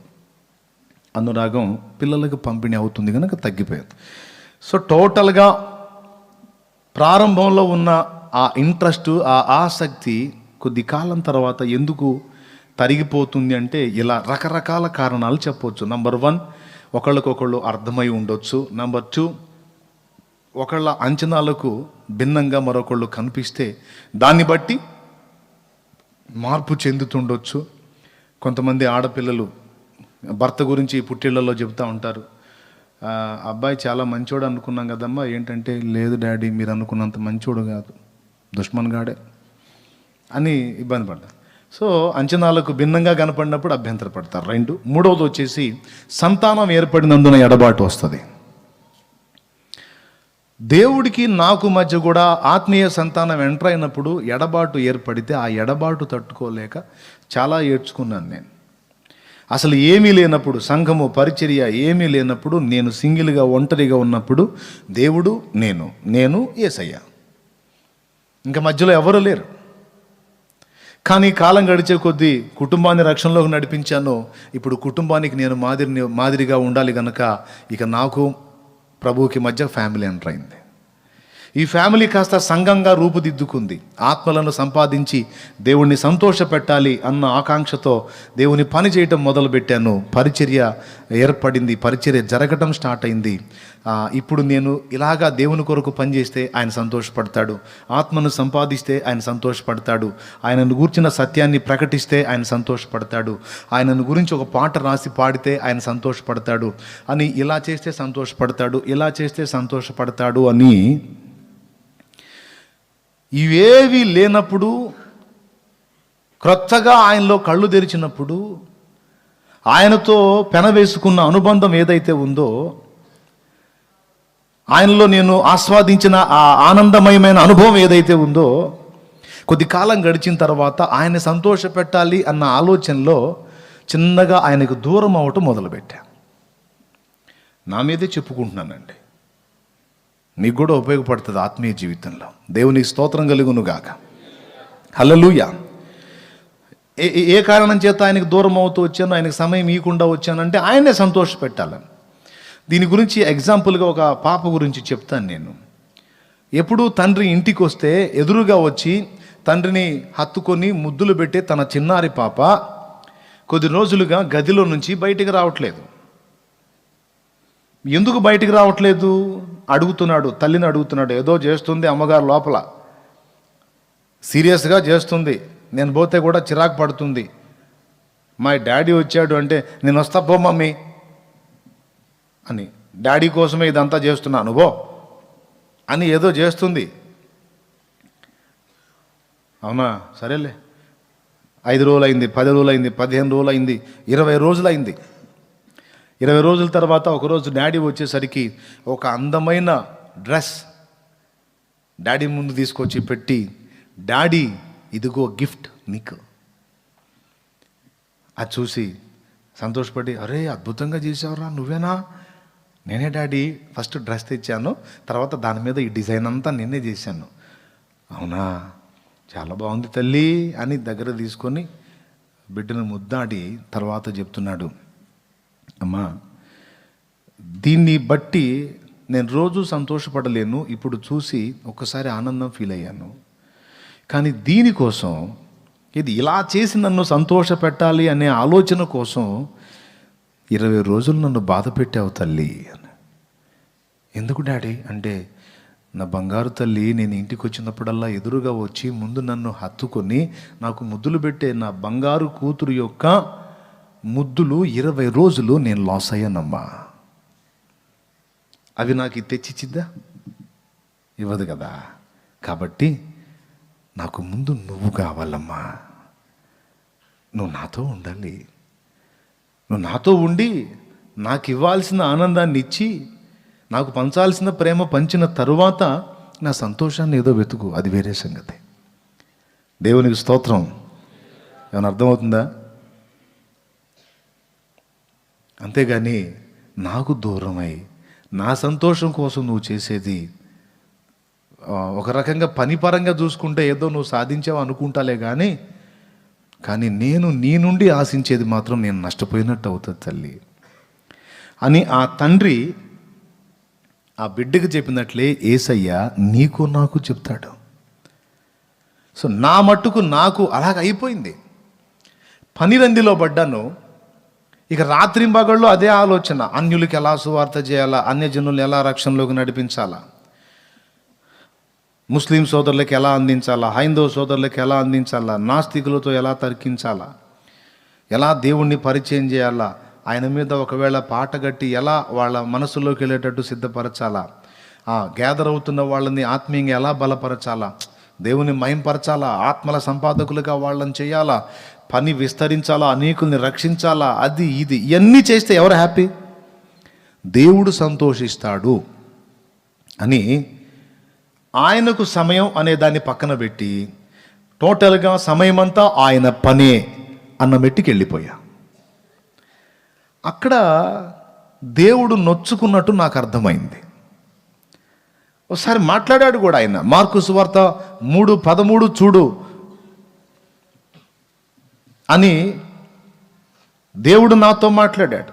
అనురాగం పిల్లలకు పంపిణీ అవుతుంది కనుక తగ్గిపోయింది. సో టోటల్గా ప్రారంభంలో ఉన్న ఆ ఇంట్రెస్ట్, ఆ ఆసక్తి కొద్ది కాలం తర్వాత ఎందుకు తరిగిపోతుంది అంటే ఇలా రకరకాల కారణాలు చెప్పవచ్చు. నంబర్ 1, ఒకళ్ళకొకళ్ళు అర్థమై ఉండొచ్చు. నంబర్ 2, ఒకళ్ళ అంచనాలకు భిన్నంగా మరొకళ్ళు కనిపిస్తే దాన్ని బట్టి మార్పు చెందుతుండొచ్చు. కొంతమంది ఆడపిల్లలు భర్త గురించి పుట్టిళ్లలో చెబుతూ ఉంటారు. అబ్బాయి చాలా మంచోడు అనుకున్నాం కదమ్మా, ఏంటంటే లేదు డాడీ మీరు అనుకున్నంత మంచోడు కాదు, దుష్మన్ గాడే అని ఇబ్బంది పడ్డారు. సో అంచనాలకు భిన్నంగా కనపడినప్పుడు అభ్యంతర పడతారు. 2. మూడవది వచ్చేసి సంతానం ఏర్పడినందున ఎడబాటు వస్తుంది. దేవుడికి నాకు మధ్య కూడా ఆత్మీయ సంతానం ఎంటర్ అయినప్పుడు ఎడబాటు ఏర్పడితే ఆ ఎడబాటు తట్టుకోలేక చాలా ఏడ్చుకున్నాను నేను. అసలు ఏమీ లేనప్పుడు, సంఘము పరిచర్య ఏమీ లేనప్పుడు, నేను సింగిల్గా ఒంటరిగా ఉన్నప్పుడు దేవుడు నేను యేసయ్య, ఇంకా మధ్యలో ఎవరు లేరు. కానీ కాలం గడిచే కొద్దీ కుటుంబాన్ని రక్షణలోకి నడిపించాను. ఇప్పుడు కుటుంబానికి నేను మాదిరిగా ఉండాలి కనుక ఇక నాకు ప్రభువుకి మధ్య ఫ్యామిలీ ఎంటర్ అయింది. ఈ ఫ్యామిలీ కాస్త సంఘంగా రూపుదిద్దుకుంది. ఆత్మలను సంపాదించి దేవుణ్ణి సంతోషపెట్టాలి అన్న ఆకాంక్షతో దేవుని పని చేయటం మొదలుపెట్టాను. పరిచర్య ఏర్పడింది, పరిచర్య జరగటం స్టార్ట్ అయింది. ఇప్పుడు నేను ఇలాగా దేవుని కొరకు పనిచేస్తే ఆయన సంతోషపడతాడు, ఆత్మను సంపాదిస్తే ఆయన సంతోషపడతాడు, ఆయనను గురించిన సత్యాన్ని ప్రకటిస్తే ఆయన సంతోషపడతాడు, ఆయనను గురించి ఒక పాట రాసి పాడితే ఆయన సంతోషపడతాడు అని, ఇలా చేస్తే సంతోషపడతాడు, ఇలా చేస్తే సంతోషపడతాడు అని ఇవేవి లేనప్పుడు క్రొత్తగా ఆయనలో కళ్ళు తెరిచినప్పుడు ఆయనతో పెనవేసుకున్న అనుబంధం ఏదైతే ఉందో, ఆయనలో నేను ఆస్వాదించిన ఆ ఆనందమయమైన అనుభవం ఏదైతే ఉందో, కొద్ది కాలం గడిచిన తర్వాత ఆయన సంతోషపెట్టాలి అన్న ఆలోచనలో చిన్నగా ఆయనకు దూరం అవటం మొదలుపెట్టా. నా మీదే చెప్పుకుంటున్నానండి, మీకు కూడా ఉపయోగపడుతుంది ఆత్మీయ జీవితంలో. దేవునికి స్తోత్రం కలుగునుగాక. హల్లెలూయా. ఏ కారణం చేత ఆయనకు దూరం అవుతూ వచ్చాను, ఆయనకు సమయం ఇవ్వకుండా వచ్చానంటే ఆయనే సంతోషపెట్టాలని. దీని గురించి ఎగ్జాంపుల్గా ఒక పాప గురించి చెప్తాను నేను. ఎప్పుడు తండ్రి ఇంటికి వస్తే ఎదురుగా వచ్చి తండ్రిని హత్తుకొని ముద్దులు పెట్టే తన చిన్నారి పాప కొద్ది రోజులుగా గదిలో నుంచి బయటికి రావట్లేదు. ఎందుకు బయటికి రావట్లేదు అడుగుతున్నాడు, తల్లిని అడుగుతున్నాడు. ఏదో చేస్తుంది అమ్మగారు లోపల, సీరియస్గా చేస్తుంది. నేను పోతే కూడా చిరాకు పడుతుంది. మా డాడీ వచ్చాడు అంటే నేను వస్తా పో మమ్మీ అని, డాడీ కోసమే ఇదంతా చేస్తున్నాను పో అని ఏదో చేస్తుంది. అవునా, సరేలే. 5 రోజులు అయింది, 10 రోజులు అయింది, 15 రోజులు అయింది, 20 రోజులు అయింది. 20 రోజుల తర్వాత ఒకరోజు డాడీ వచ్చేసరికి ఒక అందమైన డ్రెస్ డాడీ ముందు తీసుకొచ్చి పెట్టి, డాడీ ఇదిగో గిఫ్ట్ నీకు. అది చూసి సంతోషపడి, అరే అద్భుతంగా చేసావురా, నువ్వేనా? నేనే డాడీ, ఫస్ట్ డ్రెస్ తెచ్చాను, తర్వాత దాని మీద ఈ డిజైన్ అంతా నేనే చేశాను. అవునా, చాలా బాగుంది తల్లి అని దగ్గర తీసుకొని బిడ్డను ముద్దాడి తర్వాత చెప్తున్నాడు, అమ్మా దీన్ని బట్టి నేను రోజు సంతోషపడలేను, ఇప్పుడు చూసి ఒక్కసారి ఆనందం ఫీల్ అయ్యాను. కానీ దీనికోసం, ఇది ఇలా చేసి నన్ను సంతోష పెట్టాలి అనే ఆలోచన కోసం 20 రోజులు నన్ను బాధ పెట్టావు తల్లి అని. ఎందుకు డాడీ అంటే, నా బంగారు తల్లి నేను ఇంటికి వచ్చినప్పుడల్లా ఎదురుగా వచ్చి ముందు నన్ను హత్తుకొని నాకు ముద్దులు పెట్టే నా బంగారు కూతురు యొక్క ముద్దులు 20 రోజులు నేను లాస్ అయ్యానమ్మా. అవి నాకు తెచ్చిచ్చిద్దా? ఇవ్వదు కదా. కాబట్టి నాకు ముందు నువ్వు కావాలమ్మా, నువ్వు నాతో ఉండాలి, నువ్వు నాతో ఉండి నాకు ఇవ్వాల్సిన ఆనందాన్ని ఇచ్చి నాకు పంచాల్సిన ప్రేమ పంచిన తరువాత నా సంతోషాన్ని ఏదో వెతుకు, అది వేరే సంగతి. దేవునికి స్తోత్రం. ఏమైనా అర్థమవుతుందా? అంతేగాని నాకు దూరమై నా సంతోషం కోసం నువ్వు చేసేది ఒక రకంగా పనిపరంగా చూసుకుంటే ఏదో నువ్వు సాధించావు అనుకుంటాలే కానీ నేను నీ నుండి ఆశించేది మాత్రం నేను నష్టపోయినట్టు అవుతుంది తల్లి అని ఆ తండ్రి ఆ బిడ్డకి చెప్పినట్లే యేసయ్య నీకు నాకు చెప్తాడు. సో నా మట్టుకు నాకు అలాగ అయిపోయింది. పనిరందిలో పడ్డాను. ఇక రాత్రింబగళ్ళు అదే ఆలోచన, అన్యులకి ఎలా సువార్త చేయాలా, అన్యజనులను ఎలా రక్షణలోకి నడిపించాలా, ముస్లిం సోదరులకు ఎలా అందించాలా, హైందవ సోదరులకు ఎలా అందించాలా, నాస్తికులతో ఎలా తర్కించాలా, ఎలా దేవుణ్ణి పరిచయం చేయాలా, ఆయన మీద ఒకవేళ పాట కట్టి ఎలా వాళ్ళ మనసులోకి వెళ్ళేటట్టు సిద్ధపరచాలా, గ్యాదర్ అవుతున్న వాళ్ళని ఆత్మీయంగా ఎలా బలపరచాలా, దేవుని మయంపరచాలా, ఆత్మల సంపాదకులుగా వాళ్ళని చేయాలా, పని విస్తరించాలా, అనేకుల్ని రక్షించాలా, అది ఇది ఇవన్నీ చేస్తే ఎవరు హ్యాపీ? దేవుడు సంతోషిస్తాడు అని ఆయనకు సమయం అనే దాన్ని పక్కన పెట్టి టోటల్గా సమయమంతా ఆయన పనే అన్న మెట్టికి వెళ్ళిపోయా. అక్కడ దేవుడు నొచ్చుకున్నట్టు నాకు అర్థమైంది. ఒకసారి మాట్లాడాడు కూడా ఆయన. మార్కు సువార్త 3:13 చూడు అని దేవుడు నాతో మాట్లాడాడు.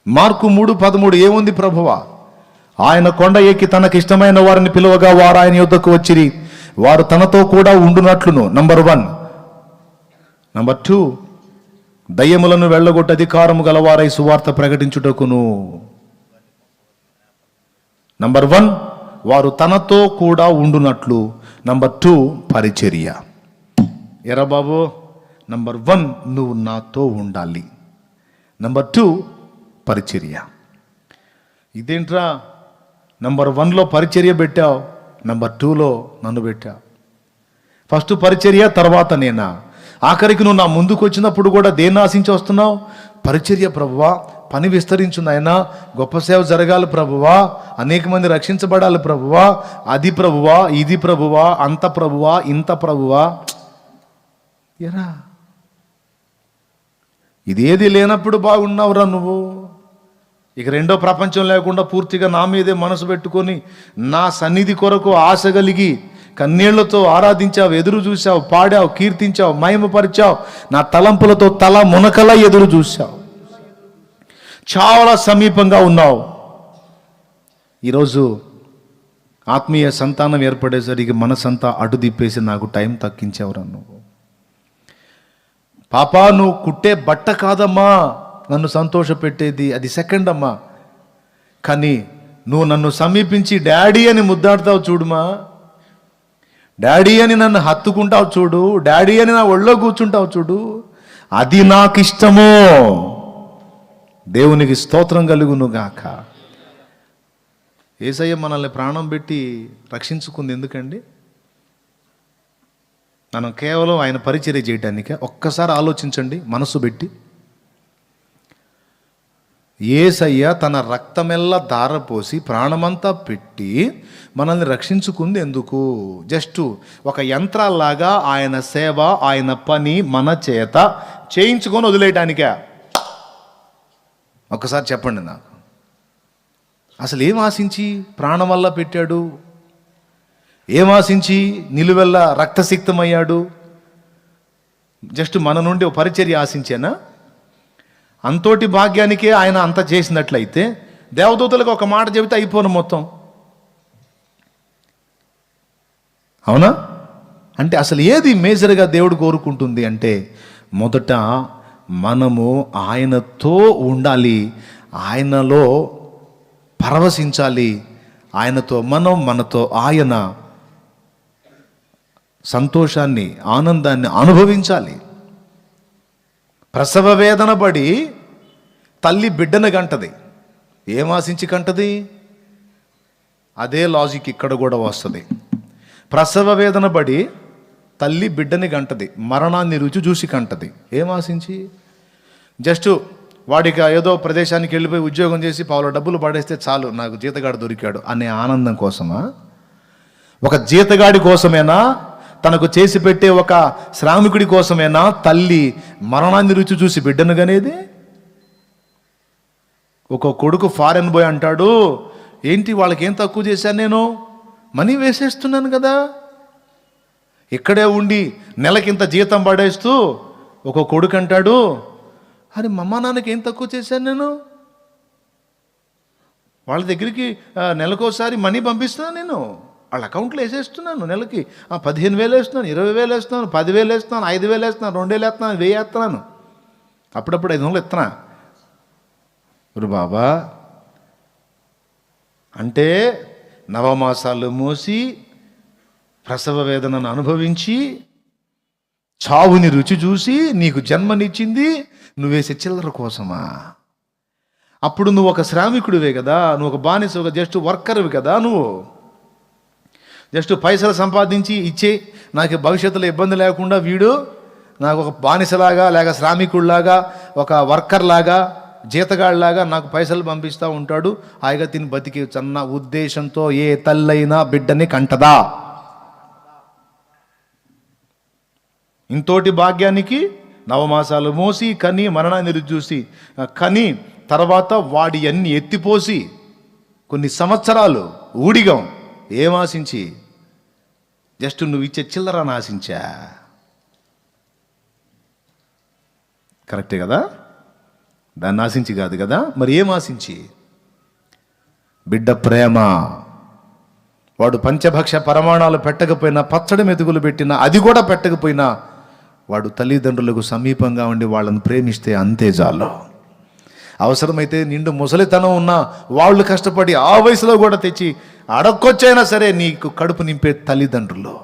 మార్కు 3:13 ఏముంది ప్రభువా? ఆయన కొండ ఎక్కి తనకి ఇష్టమైన వారిని పిలువగా వారు ఆయన యొద్దకు వచ్చిరి, వారు తనతో కూడా ఉండునట్లును. నంబర్ 1. నంబర్ 2, దయ్యములను వెళ్ళగొట్టి అధికారము గలవారై సువార్త ప్రకటించుటకును. నంబర్ 1, వారు తనతో కూడా ఉండునట్లు. నంబర్ 2, పరిచర్య. ఎరా బాబు, నంబర్ 1 నువ్వు నాతో ఉండాలి, నంబర్ 2 పరిచర్య. ఇదేంట్రా, నంబర్ 1లో పరిచర్య పెట్టావు, నంబర్ 2లో నన్ను పెట్టావు. ఫస్ట్ పరిచర్య, తర్వాత నేనా? ఆఖరికి నువ్వు నా ముందుకు వచ్చినప్పుడు కూడా దేన్ని ఆశించి వస్తున్నావు? పరిచర్య ప్రభువా, పని విస్తరించు నాయనా, గొప్ప సేవ జరగాలి ప్రభువా, అనేక మంది రక్షించబడాలి ప్రభువా, అది ప్రభువా, ఇది ప్రభువా, అంత ప్రభువా, ఇంత ప్రభువా. ఎరా, ఇదేది లేనప్పుడు బాగున్నావురా నువ్వు. ఇక రెండో ప్రపంచం లేకుండా పూర్తిగా నా మీదే మనసు పెట్టుకొని నా సన్నిధి కొరకు ఆశ కలిగి కన్నీళ్లతో ఆరాధించావు, ఎదురు చూసావు, పాడావు, కీర్తించావు, మహిమపరిచావు, నా తలంపులతో తల మునకలా ఎదురు చూసావు, చాలా సమీపంగా ఉన్నావు. ఈరోజు ఆత్మీయ సంతానం ఏర్పడేసరికి మనసంతా అటు దిప్పేసి నాకు టైం తగ్గించావురా నువ్వు. పాపా, నువ్వు కుట్టే బట్ట కాదమ్మా నన్ను సంతోష పెట్టేది, అది సెకండ్ అమ్మా. కానీ నువ్వు నన్ను సమీపించి డాడీ అని ముద్దాడుతావు చూడుమా, డాడీ అని నన్ను హత్తుకుంటావు చూడు, డాడీ అని నా ఒళ్ళో కూర్చుంటావు చూడు, అది నాకు ఇష్టము. దేవునికి స్తోత్రం కలుగును గాక. యేసయ్య మనల్ని ప్రాణం పెట్టి రక్షించుకుంది ఎందుకండి? మనం కేవలం ఆయన పరిచర్య చేయడానికే. ఒక్కసారి ఆలోచించండి మనసు పెట్టి. యేసయ్య తన రక్తమెల్లా ధారపోసి ప్రాణమంతా పెట్టి మనల్ని రక్షించుకుంది ఎందుకు? జస్ట్ ఒక యంత్రాల్లాగా ఆయన సేవ, ఆయన పని మన చేత చేయించుకొని వదిలేయడానికే. ఒక్కసారి చెప్పండి నాకు, అసలు ఏం ఆశించి ప్రాణం వల్ల పెట్టాడు? ఏం ఆశించి నిలువెల్ల రక్తసిక్తమయ్యాడు? జస్ట్ మన నుండి పరిచర్య ఆశించేనా? అంతోటి భాగ్యానికే ఆయన అంత చేసినట్లయితే దేవదూతలకు ఒక మాట చెబితే అయిపోను మొత్తం, అవునా? అంటే అసలు ఏది మేజర్గా దేవుడు కోరుకుంటుంది అంటే, మొదట మనము ఆయనతో ఉండాలి, ఆయనలో పరవశించాలి, ఆయనతో మనం, మనతో ఆయన సంతోషాన్ని, ఆనందాన్ని అనుభవించాలి. ప్రసవ వేదన పడి తల్లి బిడ్డను కంటది. ఏం ఆశించి కంటది? అదే లాజిక్ ఇక్కడ కూడా వస్తుంది. ప్రసవ వేదన పడి తల్లి బిడ్డని కంటది, మరణాన్ని రుచి చూసి కంటది. ఏం ఆశించి? జస్ట్ వాడికి ఏదో ప్రదేశానికి వెళ్ళిపోయి ఉద్యోగం చేసి పావుల డబ్బులు పడేస్తే చాలు, నాకు జీతగాడు దొరికాడు అనే ఆనందం కోసమా? ఒక జీతగాడి కోసమేనా? తనకు చేసి పెట్టే ఒక శ్రామికుడి కోసమేనా తల్లి మరణాన్ని రుచి చూసి బిడ్డను గనేది? ఒక కొడుకు ఫారెన్ పోయి అంటాడు, ఏంటి వాళ్ళకి ఏం తక్కువ చేశాను, నేను మనీ వేసేస్తున్నాను కదా. ఇక్కడే ఉండి నెలకింత జీతం పడేస్తూ ఒక కొడుకు అంటాడు, అరే మమ్మ నాన్నకి ఏం తక్కువ చేశాను నేను, వాళ్ళ దగ్గరికి నెలకోసారి మనీ పంపిస్తున్నాను, నేను వాళ్ళ అకౌంట్లో వేసేస్తున్నాను, నెలకి 15,000 వేస్తున్నాను, 20,000 వేస్తున్నాను, 10,000 వేస్తున్నాను, 5,000 వేస్తున్నాను, 2,000 వేస్తున్నాను, 1,000 వేస్తున్నాను, అప్పుడప్పుడు 500 ఎత్తనా. బాబా అంటే నవమాసాలు మోసి ప్రసవ వేదనను అనుభవించి చావుని రుచి చూసి నీకు జన్మనిచ్చింది నువ్వేసే చిల్లర కోసమా? అప్పుడు నువ్వు ఒక శ్రామికుడివే కదా, నువ్వు ఒక బానిస, ఒక జస్ట్ వర్కర్వి కదా, నువ్వు జస్ట్ పైసలు సంపాదించి ఇచ్చే నాకు భవిష్యత్తులో ఇబ్బంది లేకుండా వీడు నాకు ఒక బానిసలాగా లేక శ్రామికుడిలాగా ఒక వర్కర్లాగా జీతగాడిలాగా నాకు పైసలు పంపిస్తూ ఉంటాడు, హాయిగా తిని బతికి చన్న ఉద్దేశంతో ఏ తల్లైనా బిడ్డని కంటదా? ఇంతోటి భాగ్యానికి నవమాసాలు మోసి కని మరణాన్ని రుచి చూసి కని తర్వాత వాడి అన్ని ఎత్తిపోసి కొన్ని సంవత్సరాలు ఊడిగం ఏం ఆశించి? జస్ట్ నువ్వు ఇచ్చే చిల్లరని ఆశించా. కరెక్టే కదా? దాన్ని ఆశించి కాదు కదా, మరి ఏం ఆశించి? బిడ్డ ప్రేమ. వాడు పంచభక్ష పరమాణాలు పెట్టకపోయినా, పచ్చడి మెతుకులు పెట్టినా, అది కూడా పెట్టకపోయినా వాడు తల్లిదండ్రులకు సమీపంగా ఉండి వాళ్ళని ప్రేమిస్తే అంతే చాలు. అవసరమైతే నిండు ముసలితనం ఉన్నా వాళ్ళు కష్టపడి ఆ వయసులో కూడా తెచ్చి అడక్కొచ్చైనా సరే నీకు కడుపు నింపే తల్లిదండ్రులు.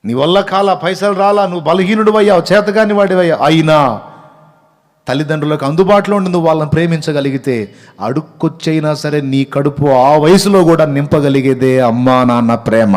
నీ వల్ల కాల పైసలు రాలా, నువ్వు బలహీనుడు అయ్యావు, చేతగాని వాడివయ్యా, అయినా తల్లిదండ్రులకు అందుబాటులో ఉండి నువ్వు వాళ్ళని ప్రేమించగలిగితే అడుక్కొచ్చైనా సరే నీ కడుపు ఆ వయసులో కూడా నింపగలిగేదే అమ్మా నాన్న ప్రేమ.